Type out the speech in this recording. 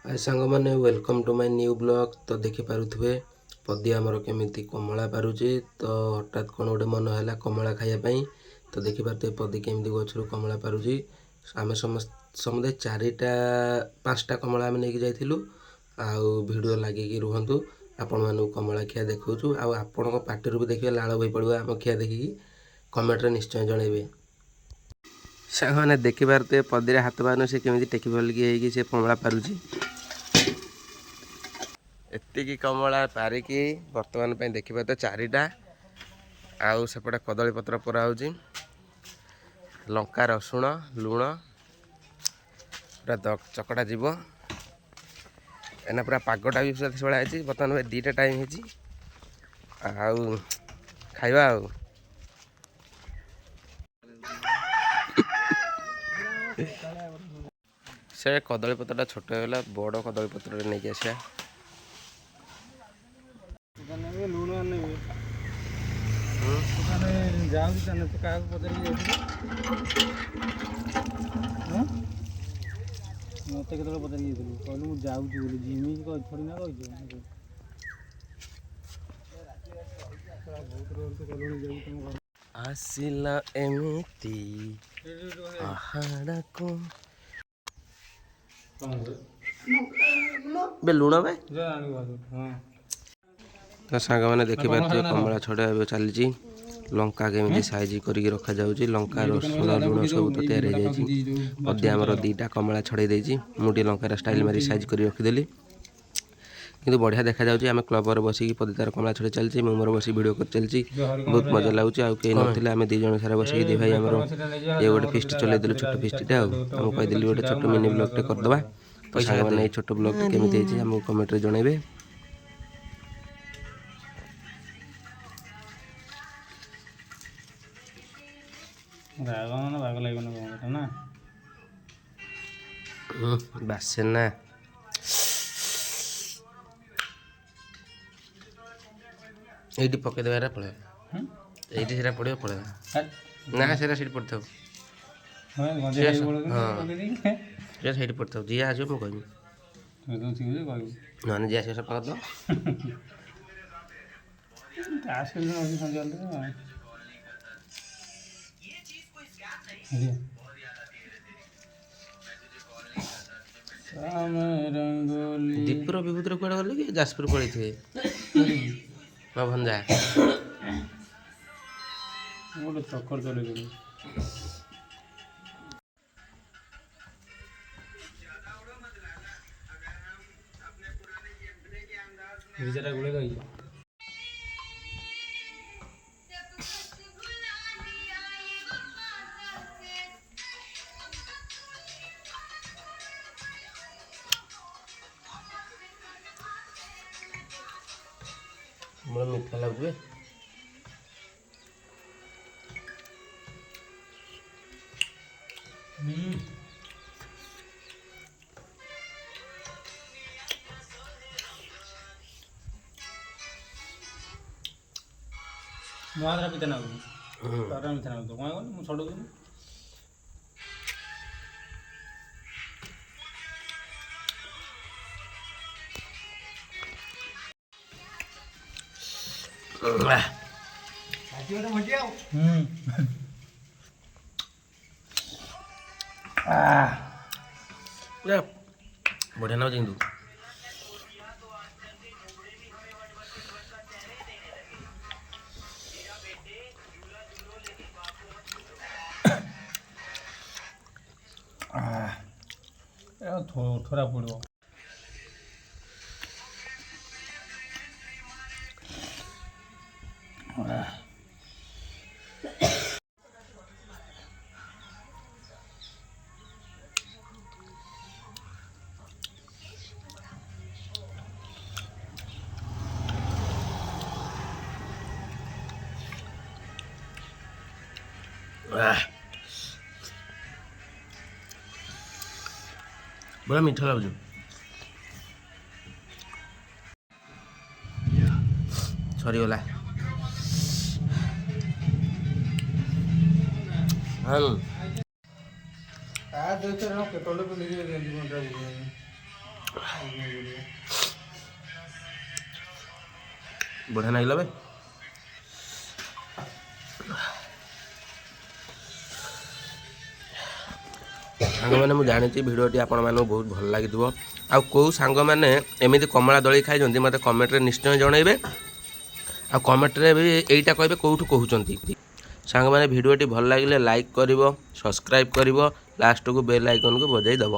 हाय सांग मैंने welcome to my new blog. तो देखि पारुथिबे पदी आमर केमिति कमला पारुची। तो हठात कौन गोटे मन है कमला खाइबापी। तो देखि पारुथिबे पदी केमिति गछरु कमला पारुची। आमे समुदाय 4टा 5टा कमला आमे नेकी जाइथिलु। आउ वीडियो लागिकी रुहंतु आपण मानु कमला खिया देखौछु। आउ आपणको पाटिरु भी देखिबे लाळ होई पड़िबो आम खिया देखिकी कमेंट रे निश्चय जणेबे। सांग माने देखि पारुथिबे पदी रे हाथ बानु से केमिति टेकी बोलकी हेकी से कमला पारुची। एतिकी कमला पारिकी बर्तमान पे देखिबा तो 4टा आउ सेपटे कदली पत्र परा होची। लंका रसुण लुण पूरा चकटा जीव एना पूरा पागटा भी पूरा है। बर्तमान में 2टा टाइम है आउ खाइबा आउ से कदली पत्रटा छोट होगा बड़ कदली पत्र नहीं आसा। मत के पचारि कहलु मुझे बोली जिमी थोड़ी ना कही आसिला एमिति आहाड़को बे लुण बे तो सांग मैंने देखी पारे कमला छड़ा चली। लंका केमी साइज करके रखा जाऊँगी। लंका रसुण लुण सब तो तैयार हो जाए। पदी आमर 2टा कमला छड़े देती मुझे लंकार स्टाइल मारी साइज कर रखीदेली किंतु बढ़िया देखा जाऊँगी। आम क्लब बसिक पदी तार कमला छड़े चलती मु मोर बस भिड कर चलती बहुत मजा लगुच। आउ कहीं ना आम 2 जन सारा बसिक दी भाई आमर ये गोटे फिस्ट चलैदेलु छोट फिस्टटा आम कहीदेली गोटे छोट मिनी ब्लॉगटे करदे। तो सांग मैंने छोट ब्लॉग केमी आम कमेंट जनइबे। बाग लगे ना बासे ना ये पकईदेव पड़े ये पड़े पड़े ना से पड़ था सही पड़ था जी आस मुझे कहमी जी आस पकड़ दो दीपुर विभूतिर कड़े गले कि जाजपुर पड़े थे भंजा गोटे चक्कर चल गुड़े गई बड़ा मीठा लगे। मुझे पिता ना मिठा ना तो कौन मुझे छोड़ दूँ बढ़िया ना जिंदू थोड़ा पड़ो बड़ा मीठा लगुच। सरीगला हाँ बढ़िया नागिला बे। ସାଙ୍ଗମାନେ ମୁଁ ଜାଣିଛି ଭିଡ଼ିଓଟି ଆପଣମାନଙ୍କୁ ବହୁତ ଭଲ ଲାଗିଥିବ। ଆଉ କେଉଁ ସାଙ୍ଗମାନେ ଏମିତି କମଳା ଦଳି ଖାଇଛନ୍ତି ମୋତେ କମେଣ୍ଟରେ ନିଶ୍ଚୟ ଜଣାଇବେ। ଆଉ କମେଣ୍ଟରେ ବି ଏଇଟା କହିବେ କେଉଁଠୁ କହୁଛନ୍ତି। ସାଙ୍ଗମାନେ ଭିଡ଼ିଓଟି ଭଲ ଲାଗିଲେ ଲାଇକ୍ କରିବ, ସବସ୍କ୍ରାଇବ୍ କରିବ, ଲାଷ୍ଟକୁ ବେଲ୍ ଆଇକନ୍କୁ ବଜାଇ ଦେବ।